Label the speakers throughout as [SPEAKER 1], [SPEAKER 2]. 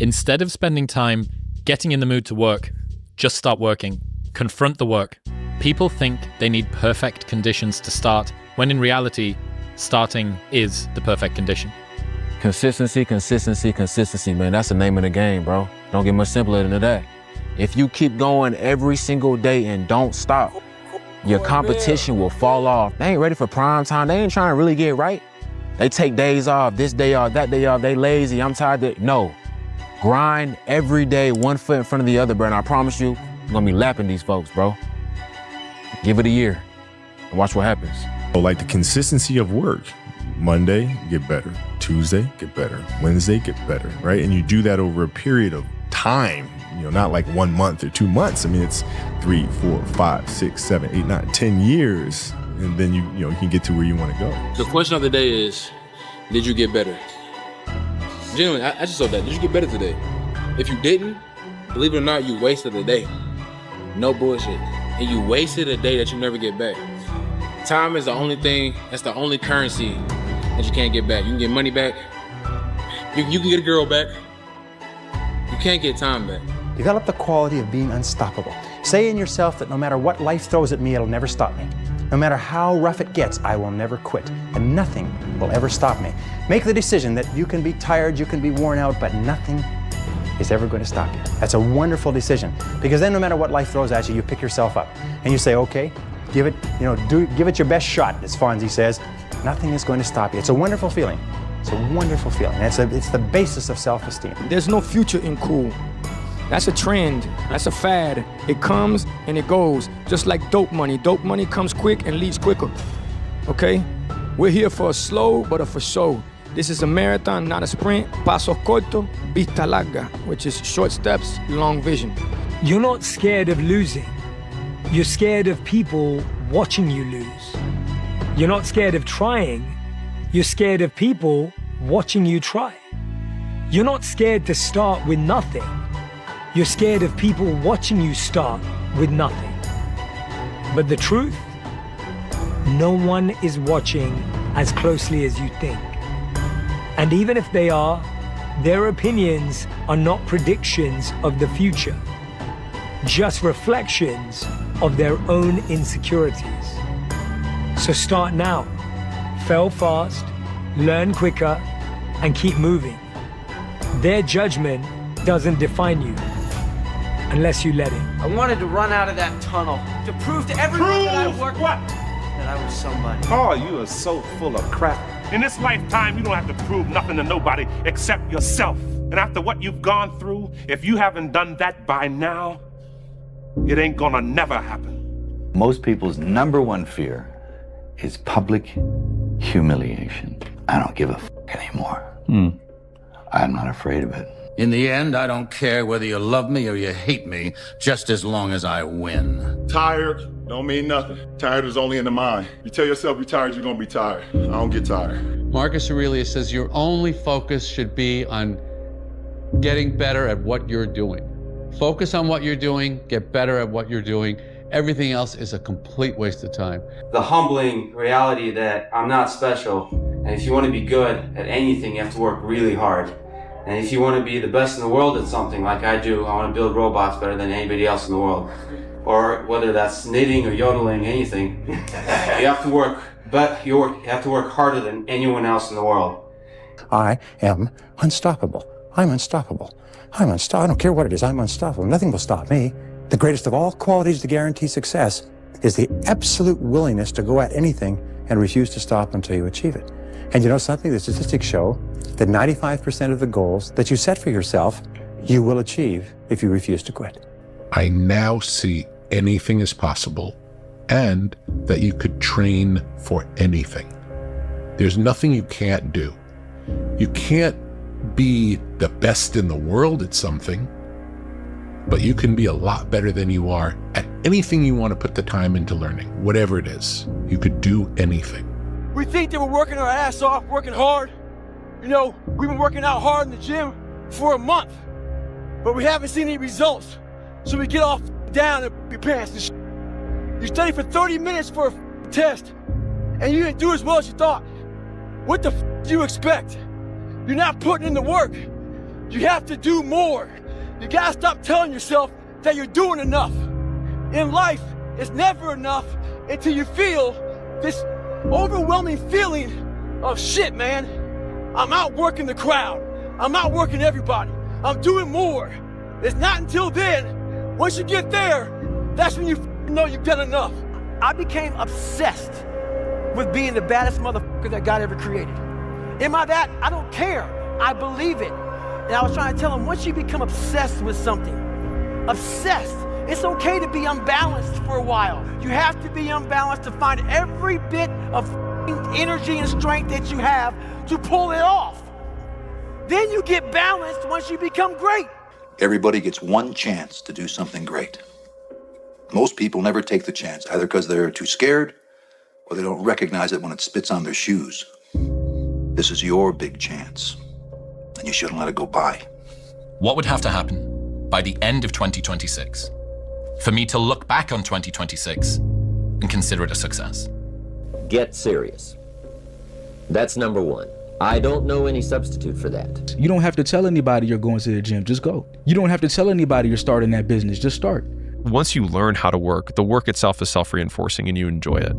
[SPEAKER 1] Instead of spending time getting in the mood to work, just start working. Confront the work. People think they need perfect conditions to start, when in reality, starting is the perfect condition.
[SPEAKER 2] Consistency, consistency, consistency, man. That's the name of the game, bro. Don't get much simpler than that. If you keep going every single day and don't stop, your competition will fall off. They ain't ready for prime time. They ain't trying to really get right. They take days off, this day off, that day off. They lazy, I'm tired. No. Grind every day, one foot in front of the other, bro. And I promise you, you're gonna be lapping these folks, bro. Give it a year and watch what happens.
[SPEAKER 3] So like the consistency of work. Monday, get better. Tuesday, get better. Wednesday, get better, right? And you do that over a period of time, not like 1 month or 2 months. I mean, it's 3, 4, 5, 6, 7, 8, 9, 10 years. And then you can get to where you want to go.
[SPEAKER 4] The question of the day is, did you get better? Genuinely, I just saw that. Did you get better today? If you didn't, believe it or not, you wasted a day. No bullshit. And you wasted a day that you never get back. Time is the only thing, that's the only currency that you can't get back. You can get money back. You can get a girl back. You can't get time back.
[SPEAKER 5] Develop the quality of being unstoppable. Say in yourself that no matter what life throws at me, it'll never stop me. No matter how rough it gets, I will never quit, and nothing will ever stop me. Make the decision that you can be tired, you can be worn out, but nothing is ever going to stop you. That's a wonderful decision, because then no matter what life throws at you, you pick yourself up and you say, okay, give it your best shot, as Fonzie says. Nothing is going to stop you. It's a wonderful feeling. It's a wonderful feeling. It's the basis of self-esteem.
[SPEAKER 6] There's no future in cool. That's a trend. That's a fad. It comes and it goes, just like dope money. Dope money comes quick and leaves quicker. Okay? We're here for a slow, but a for show. This is a marathon, not a sprint. Paso corto, vista larga, which is short steps, long vision.
[SPEAKER 7] You're not scared of losing. You're scared of people watching you lose. You're not scared of trying. You're scared of people watching you try. You're not scared to start with nothing. You're scared of people watching you start with nothing. But the truth, no one is watching as closely as you think. And even if they are, their opinions are not predictions of the future, just reflections of their own insecurities. So start now, fail fast, learn quicker, and keep moving. Their judgment doesn't define you unless you let it.
[SPEAKER 8] I wanted to run out of that tunnel to prove to everyone that I worked that I was somebody.
[SPEAKER 9] Oh, you are so full of crap. In this lifetime, you don't have to prove nothing to nobody except yourself. And after what you've gone through, if you haven't done that by now, it ain't gonna never happen.
[SPEAKER 10] Most people's number one fear is public humiliation. I don't give a anymore. I'm not afraid of it.
[SPEAKER 11] In the end, I don't care whether you love me or you hate me, just as long as I win.
[SPEAKER 3] Tired don't mean nothing. Tired is only in the mind. You tell yourself you're tired, you're gonna be tired. I don't get tired.
[SPEAKER 12] Marcus Aurelius says your only focus should be on getting better at what you're doing. Focus on what you're doing, get better at what you're doing. Everything else is a complete waste of time.
[SPEAKER 13] The humbling reality that I'm not special, and if you want to be good at anything, you have to work really hard. And if you want to be the best in the world at something like I do, I want to build robots better than anybody else in the world. Or whether that's knitting or yodeling, anything, you have to work, but you have to work harder than anyone else in the world.
[SPEAKER 5] I am unstoppable. I'm unstoppable. I don't care what it is, I'm unstoppable. Nothing will stop me. The greatest of all qualities to guarantee success is the absolute willingness to go at anything and refuse to stop until you achieve it. And you know something? The statistics show that 95% of the goals that you set for yourself, you will achieve if you refuse to quit.
[SPEAKER 14] I now see anything is possible and that you could train for anything. There's nothing you can't do. You can't be the best in the world at something, but you can be a lot better than you are at anything you want to put the time into learning, whatever it is. You could do anything.
[SPEAKER 6] We think that we're working our ass off, working hard. You know, we've been working out hard in the gym for a month, but we haven't seen any results. So we get off down and your pants and shit. You study for 30 minutes for a test, and you didn't do as well as you thought. What the do you expect? You're not putting in the work. You have to do more. You gotta stop telling yourself that you're doing enough. In life, it's never enough until you feel this overwhelming feeling of shit, man. I'm outworking the crowd. I'm outworking everybody. I'm doing more. It's not until then, once you get there, that's when you know you've done enough. I became obsessed with being the baddest motherfucker that God ever created. Am I that? I don't care. I believe it. And I was trying to tell him, once you become obsessed with something, obsessed, it's okay to be unbalanced for a while. You have to be unbalanced to find every bit of energy and strength that you have to pull it off. Then you get balanced once you become great.
[SPEAKER 15] Everybody gets one chance to do something great. Most people never take the chance, either because they're too scared or they don't recognize it when it spits on their shoes. This is your big chance, and you shouldn't let it go by.
[SPEAKER 1] What would have to happen by the end of 2026 for me to look back on 2026 and consider it a success?
[SPEAKER 16] Get serious. That's number one. I don't know any substitute for that.
[SPEAKER 17] You don't have to tell anybody you're going to the gym, just go. You don't have to tell anybody you're starting that business, just start.
[SPEAKER 18] Once you learn how to work, the work itself is self-reinforcing and you enjoy it.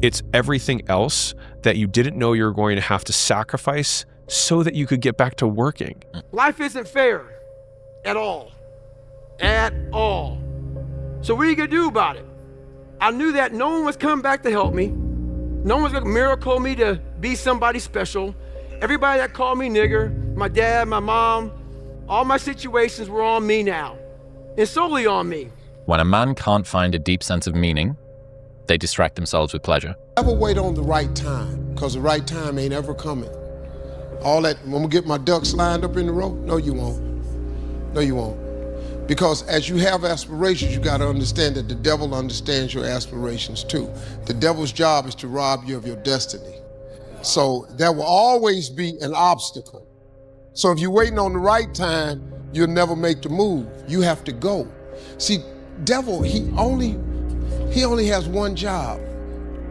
[SPEAKER 18] It's everything else that you didn't know you were going to have to sacrifice so that you could get back to working.
[SPEAKER 6] Life isn't fair at all. At all. So what are you gonna do about it? I knew that no one was coming back to help me. No one was gonna miracle me to be somebody special. Everybody that called me nigger, my dad, my mom, all my situations were on me now. And solely on me.
[SPEAKER 1] When a man can't find a deep sense of meaning, they distract themselves with pleasure.
[SPEAKER 19] Never wait on the right time, because the right time ain't ever coming. All that, I'm gonna get my ducks lined up in the row? No, you won't. No, you won't. Because as you have aspirations, you gotta understand that the devil understands your aspirations too. The devil's job is to rob you of your destiny. So there will always be an obstacle. So if you're waiting on the right time, you'll never make the move. You have to go. See, devil, he only has one job,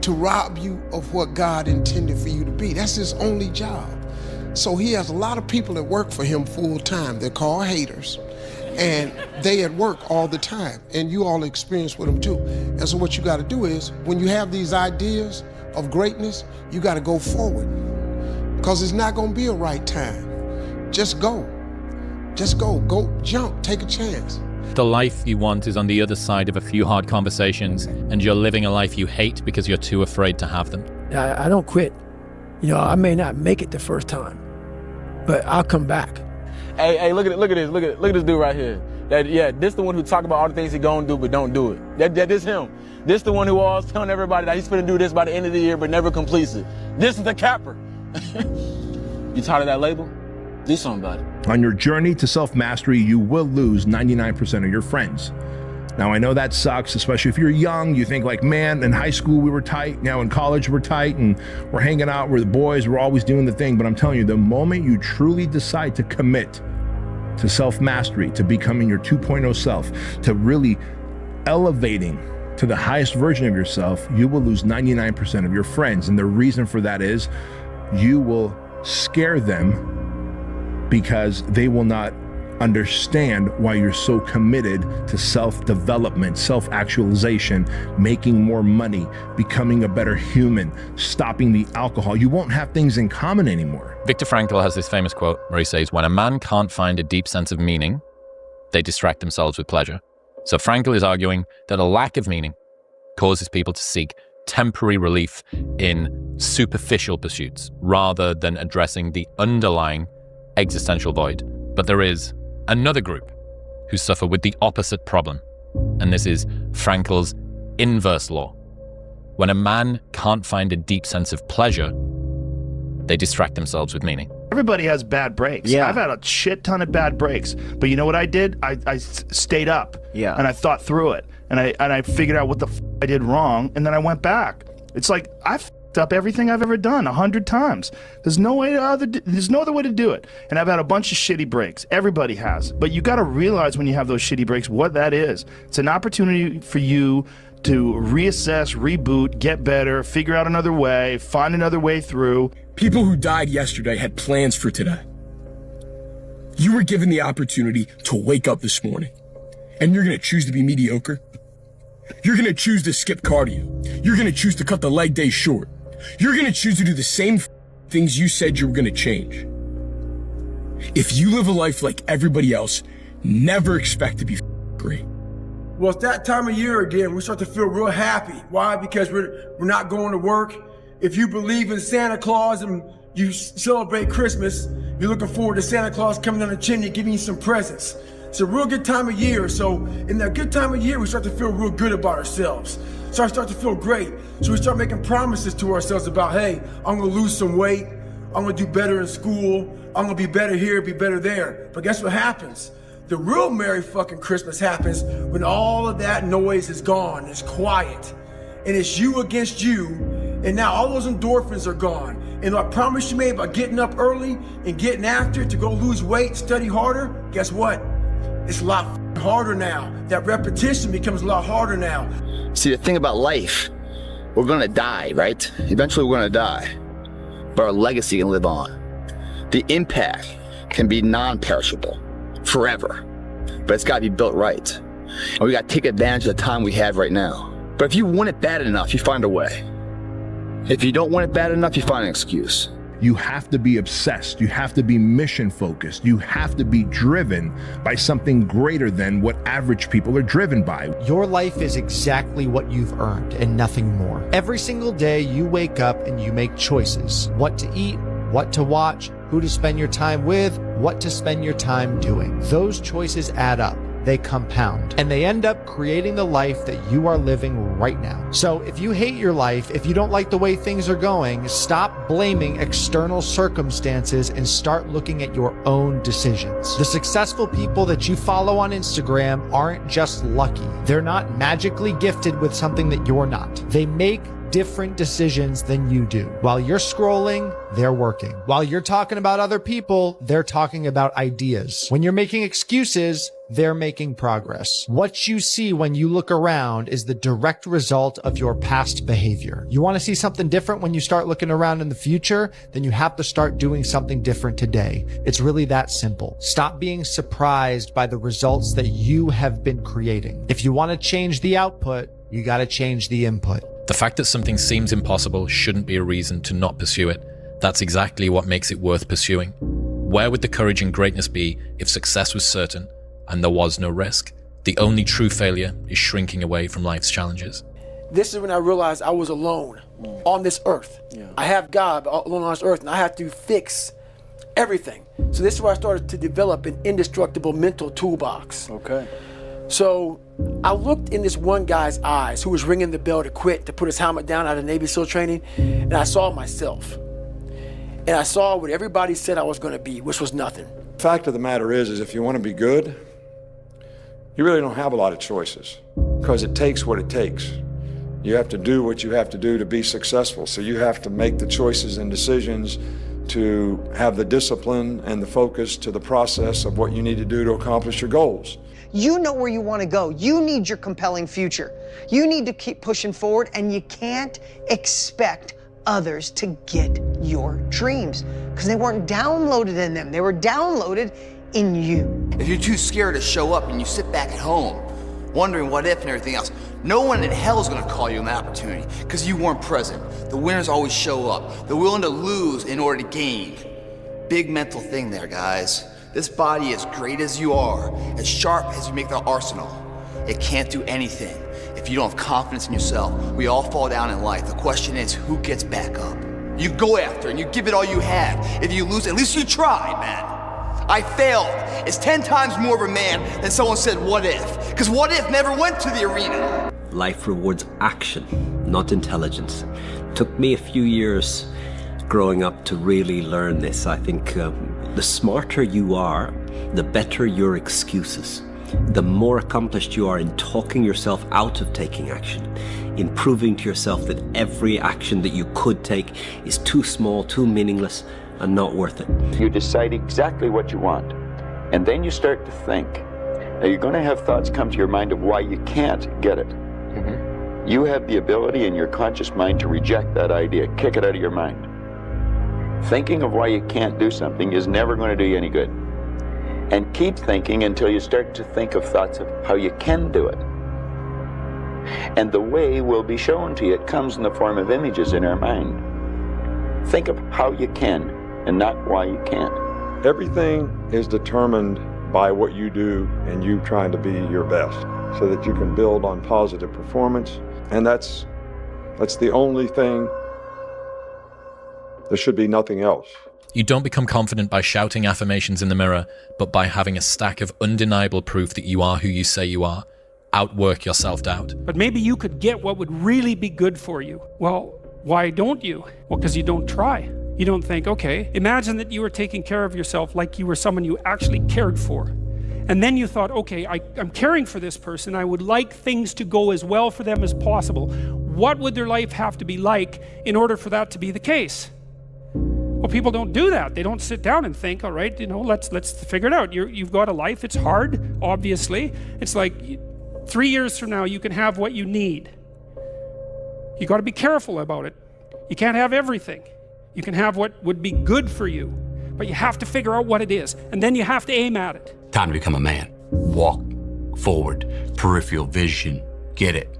[SPEAKER 19] to rob you of what God intended for you to be. That's his only job. So he has a lot of people that work for him full time. They're called haters. And they at work all the time. And you all experience with them too. And so what you gotta do is, when you have these ideas of greatness, you gotta go forward. Because it's not gonna be a right time. Just go. Just go, jump, take a chance.
[SPEAKER 1] The life you want is on the other side of a few hard conversations, and you're living a life you hate because you're too afraid to have them.
[SPEAKER 6] I don't quit. You know, I may not make it the first time, but I'll come back.
[SPEAKER 2] Hey, look at this dude right here. This the one who talk about all the things he gonna do but don't do it. This him. This the one who always telling everybody that he's gonna do this by the end of the year but never completes it. This is the capper. You tired of that label? Do something about it.
[SPEAKER 20] On your journey to self-mastery, you will lose 99% of your friends. Now, I know that sucks, especially if you're young. You think like, man, in high school we were tight, now in college we're tight, and we're hanging out with the boys, we're always doing the thing. But I'm telling you, the moment you truly decide to commit to self-mastery, to becoming your 2.0 self, to really elevating to the highest version of yourself, you will lose 99% of your friends. And the reason for that is you will scare them because they will not understand why you're so committed to self-development, self-actualization, making more money, becoming a better human, stopping the alcohol. You won't have things in common anymore.
[SPEAKER 1] Viktor Frankl has this famous quote where he says, when a man can't find a deep sense of meaning, they distract themselves with pleasure. So Frankl is arguing that a lack of meaning causes people to seek temporary relief in superficial pursuits rather than addressing the underlying existential void. But there is another group who suffer with the opposite problem, and this is Frankl's inverse law. When a man can't find a deep sense of pleasure, they distract themselves with meaning.
[SPEAKER 21] Everybody has bad breaks.
[SPEAKER 22] Yeah.
[SPEAKER 21] I've had a shit ton of bad breaks, but you know what I did? I stayed up.
[SPEAKER 22] Yeah.
[SPEAKER 21] And I thought through it, and I figured out what the I did wrong, and then I went back. It's like I've up everything I've ever done 100 times. There's no other way to do it. And I've had a bunch of shitty breaks. Everybody has. But you got to realize when you have those shitty breaks what that is. It's an opportunity for you to reassess, reboot, get better, figure out another way, find another way through.
[SPEAKER 23] People who died yesterday had plans for today.
[SPEAKER 4] You were given the opportunity to wake up this morning, and you're gonna choose to be mediocre. You're gonna choose to skip cardio. You're gonna choose to cut the leg day short. You're gonna choose to do the same things you said you were gonna change. If you live a life like everybody else, never expect to be great.
[SPEAKER 22] Well, it's that time of year again. We start to feel real happy. Why? Because we're not going to work. If you believe in Santa Claus and you celebrate Christmas, you're looking forward to Santa Claus coming down the chimney, giving you some presents. It's a real good time of year. So in that good time of year, we start to feel real good about ourselves. So I start to feel great. So we start making promises to ourselves about, hey, I'm gonna lose some weight. I'm gonna do better in school. I'm gonna be better here, be better there. But guess what happens? The real Merry fucking Christmas happens when all of that noise is gone, it's quiet, and it's you against you, and now all those endorphins are gone. And I promise you made about getting up early and getting after it to go lose weight, study harder, guess what? It's a lot harder now. That repetition becomes a lot harder now.
[SPEAKER 23] See, the thing about life, we're gonna die, right? Eventually we're gonna die, but our legacy can live on. The impact can be non-perishable. Forever, but it's got to be built right, and we got to take advantage of the time we have right now. But if you want it bad enough, you find a way. If you don't want it bad enough, you find an excuse.
[SPEAKER 20] You have to be obsessed. You have to be mission focused. You have to be driven by something greater than what average people are driven by.
[SPEAKER 24] Your life is exactly what you've earned and nothing more. Every single day you wake up and you make choices. What to eat, what to watch, who to spend your time with, what to spend your time doing. Those choices add up, they compound, and they end up creating the life that you are living right now. So if you hate your life, if you don't like the way things are going, stop blaming external circumstances and start looking at your own decisions. The successful people that you follow on Instagram aren't just lucky. They're not magically gifted with something that you're not. They make different decisions than you do. While you're scrolling, they're working. While you're talking about other people, they're talking about ideas. When you're making excuses, they're making progress. What you see when you look around is the direct result of your past behavior. You want to see something different when you start looking around in the future? Then you have to start doing something different today. It's really that simple. Stop being surprised by the results that you have been creating. If you want to change the output, you got to change the input.
[SPEAKER 1] The fact that something seems impossible shouldn't be a reason to not pursue it. That's exactly what makes it worth pursuing. Where would the courage and greatness be if success was certain and there was no risk? The only true failure is shrinking away from life's challenges.
[SPEAKER 22] This is when I realized I was alone on this earth. I have God alone on this earth, and I have to fix everything. So this is where I started to develop an indestructible mental toolbox.
[SPEAKER 21] Okay.
[SPEAKER 22] So I looked in this one guy's eyes who was ringing the bell to quit, to put his helmet down out of Navy SEAL training, and I saw myself. And I saw what everybody said I was gonna be, which was nothing.
[SPEAKER 25] The fact of the matter is if you want to be good, you really don't have a lot of choices, because it takes what it takes. You have to do what you have to do to be successful. So you have to make the choices and decisions to have the discipline and the focus to the process of what you need to do to accomplish your goals.
[SPEAKER 26] You know where you want to go. You need your compelling future. You need to keep pushing forward, and you can't expect others to get your dreams because they weren't downloaded in them. They were downloaded in you.
[SPEAKER 23] If you're too scared to show up and you sit back at home, wondering what if and everything else, no one in hell is going to call you an opportunity because you weren't present. The winners always show up. They're willing to lose in order to gain. Big mental thing there, guys. This body, as great as you are, as sharp as you make the arsenal, it can't do anything if you don't have confidence in yourself. We all fall down in life. The question is, who gets back up? You go after and you give it all you have. If you lose, at least you tried, man. I failed. It's 10 times more of a man than someone said, what if? Because what if never went to the arena.
[SPEAKER 27] Life rewards action, not intelligence. Took me a few years growing up to really learn this. I think the smarter you are, the better your excuses. The more accomplished you are in talking yourself out of taking action, in proving to yourself that every action that you could take is too small, too meaningless, and not worth it.
[SPEAKER 28] You decide exactly what you want, and then you start to think. Now you're going to have thoughts come to your mind of why you can't get it. You have the ability in your conscious mind to reject that idea, kick it out of your mind. Thinking of why you can't do something is never going to do you any good. And keep thinking until you start to think of thoughts of how you can do it. And the way will be shown to you. It comes in the form of images in our mind. Think of how you can and not why you can't.
[SPEAKER 25] Everything is determined by what you do and you trying to be your best so that you can build on positive performance. And that's the only thing. There should be nothing else.
[SPEAKER 1] You don't become confident by shouting affirmations in the mirror, but by having a stack of undeniable proof that you are who you say you are. Outwork your self-doubt.
[SPEAKER 3] But maybe you could get what would really be good for you. Well, why don't you? Well, because you don't try. You don't think, okay, imagine that you were taking care of yourself like you were someone you actually cared for. And then you thought, okay, I'm caring for this person. I would like things to go as well for them as possible. What would their life have to be like in order for that to be the case? Well, people don't do that. They don't sit down and think, all right, let's figure it out. You've got a life. It's hard, obviously. It's like 3 years from now, you can have what you need. You got to be careful about it. You can't have everything. You can have what would be good for you, but you have to figure out what it is, and then you have to aim at it.
[SPEAKER 7] Time to become a man. Walk forward, peripheral vision, get it.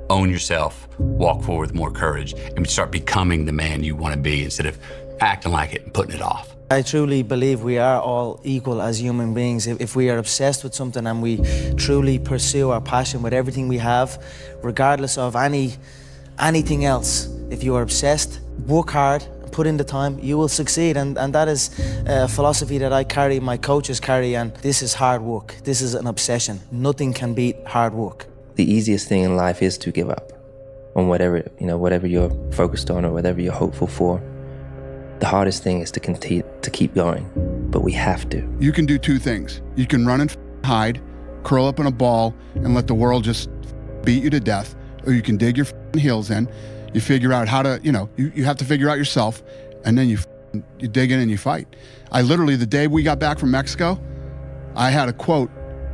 [SPEAKER 7] Own yourself, walk forward with more courage, and start becoming the man you want to be instead of acting like it and putting it off.
[SPEAKER 8] I truly believe we are all equal as human beings. If we are obsessed with something and we truly pursue our passion with everything we have, regardless of anything else, if you are obsessed, work hard, put in the time, you will succeed. And that is a philosophy that I carry, my coaches carry, and this is hard work. This is an obsession. Nothing can beat hard work.
[SPEAKER 9] The easiest thing in life is to give up on whatever you're focused on or whatever you're hopeful for. The hardest thing is to keep going, but we have to.
[SPEAKER 10] You can do two things. You can run and hide, curl up in a ball, and let the world just beat you to death, or you can dig your heels in. You figure out how to, you have to figure out yourself, and then you dig in and you fight. I literally, the day we got back from Mexico, I had a quote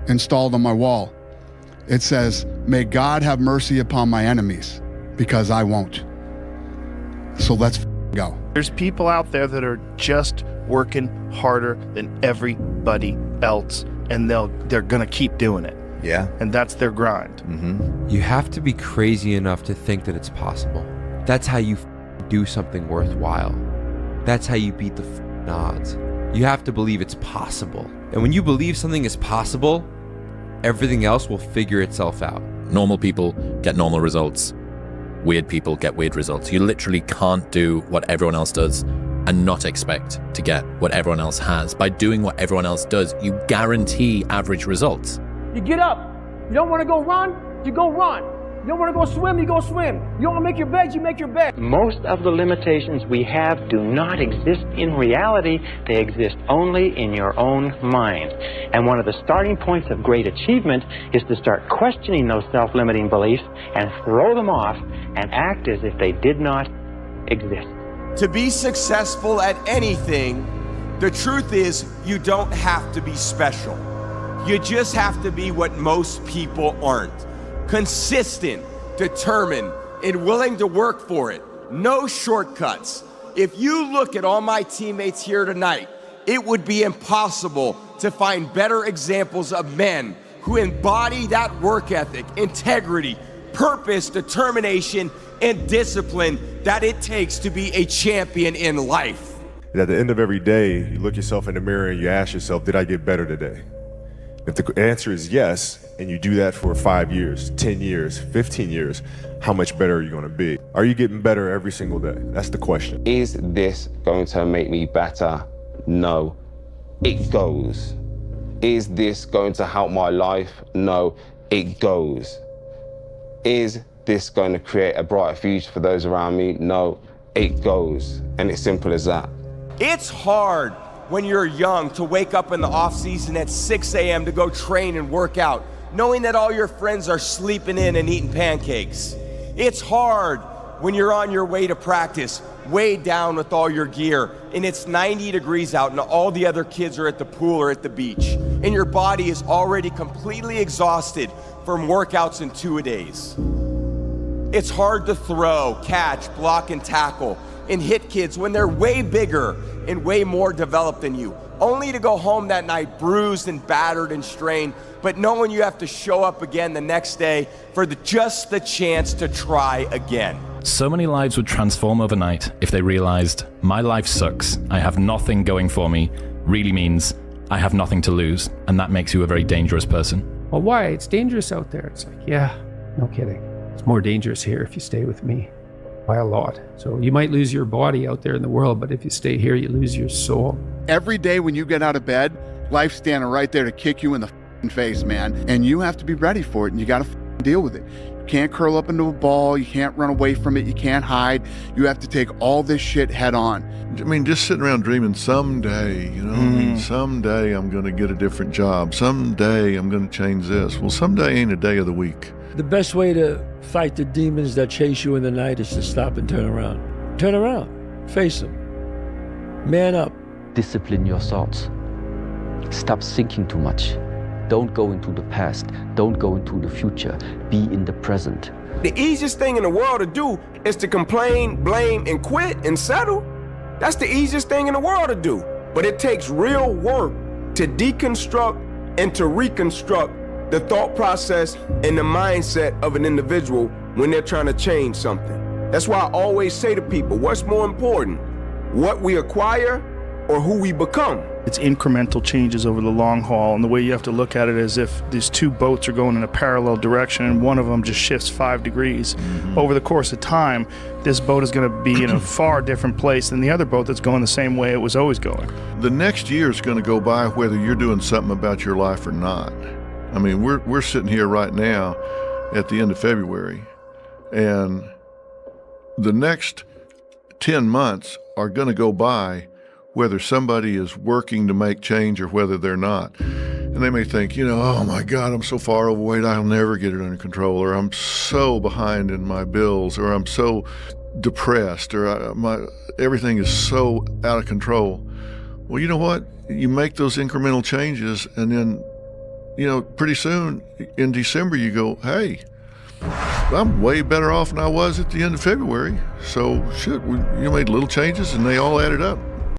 [SPEAKER 10] installed on my wall. It says, "May God have mercy upon my enemies, because I won't." So let's go.
[SPEAKER 21] There's people out there that are just working harder than everybody else, and they're gonna keep doing it.
[SPEAKER 11] Yeah.
[SPEAKER 21] And that's their grind.
[SPEAKER 11] Mm-hmm.
[SPEAKER 12] You have to be crazy enough to think that it's possible. That's how you do something worthwhile. That's how you beat the odds. You have to believe it's possible. And when you believe something is possible, everything else will figure itself out.
[SPEAKER 1] Normal people get normal results. Weird people get weird results. You literally can't do what everyone else does and not expect to get what everyone else has. By doing what everyone else does, you guarantee average results.
[SPEAKER 13] You get up. You don't want to go run, you go run. You don't want to go swim, you go swim. You don't want to make your bed, you make your bed.
[SPEAKER 29] Most of the limitations we have do not exist in reality. They exist only in your own mind. And one of the starting points of great achievement is to start questioning those self-limiting beliefs and throw them off and act as if they did not exist.
[SPEAKER 30] To be successful at anything, the truth is you don't have to be special. You just have to be what most people aren't. Consistent, determined, and willing to work for it. No shortcuts. If you look at all my teammates here tonight, it would be impossible to find better examples of men who embody that work ethic, integrity, purpose, determination, and discipline that it takes to be a champion in life.
[SPEAKER 31] At the end of every day, you look yourself in the mirror and you ask yourself, did I get better today? If the answer is yes, and you do that for 5 years, 10 years, 15 years, how much better are you going to be? Are you getting better every single day? That's the question.
[SPEAKER 32] Is this going to make me better? No. It goes. Is this going to help my life? No. It goes. Is this going to create a brighter future for those around me? No. It goes. And it's simple as that.
[SPEAKER 30] It's hard when you're young to wake up in the off season at 6 a.m. to go train and work out, knowing that all your friends are sleeping in and eating pancakes. It's hard when you're on your way to practice, weighed down with all your gear, and it's 90 degrees out and all the other kids are at the pool or at the beach, and your body is already completely exhausted from workouts in 2-a-days. It's hard to throw, catch, block, and tackle, and hit kids when they're way bigger and way more developed than you, only to go home that night bruised and battered and strained, but knowing you have to show up again the next day for just the chance to try again.
[SPEAKER 1] So many lives would transform overnight if they realized my life sucks, I have nothing going for me, really means I have nothing to lose, and that makes you a very dangerous person.
[SPEAKER 3] Well, why? It's dangerous out there. It's like, yeah, no kidding. It's more dangerous here if you stay with me by a lot. So you might lose your body out there in the world, but if you stay here, you lose your soul.
[SPEAKER 10] Every day when you get out of bed, life's standing right there to kick you in the face, man. And you have to be ready for it, and you got to deal with it. You can't curl up into a ball. You can't run away from it. You can't hide. You have to take all this shit head on.
[SPEAKER 2] I mean, just sitting around dreaming someday, you know, I mean, someday I'm going to get a different job. Someday I'm going to change this. Well, someday ain't a day of the week.
[SPEAKER 4] The best way to fight the demons that chase you in the night is to stop and turn around. Turn around. Face them. Man up.
[SPEAKER 5] Discipline your thoughts. Stop thinking too much. Don't go into the past. Don't go into the future. Be in the present.
[SPEAKER 30] The easiest thing in the world to do is to complain, blame, and quit and settle. That's the easiest thing in the world to do. But it takes real work to deconstruct and to reconstruct the thought process and the mindset of an individual when they're trying to change something. That's why I always say to people, what's more important, what we acquire or who we become?
[SPEAKER 21] It's incremental changes over the long haul, and the way you have to look at it is if these two boats are going in a parallel direction and one of them just shifts 5 degrees, over the course of time, this boat is going to be in a far different place than the other boat that's going the same way it was always going.
[SPEAKER 2] The next year is going to go by whether you're doing something about your life or not. I mean, we're sitting here right now at the end of February, and the next 10 months are going to go by whether somebody is working to make change or whether they're not. And they may think, you know, oh my God, I'm so far overweight, I'll never get it under control, or I'm so behind in my bills, or I'm so depressed, or everything is so out of control. Well, you know what? You make those incremental changes, and then, you know, pretty soon in December you go, hey, I'm way better off than I was at the end of February. So shit, you made little changes and they all added up.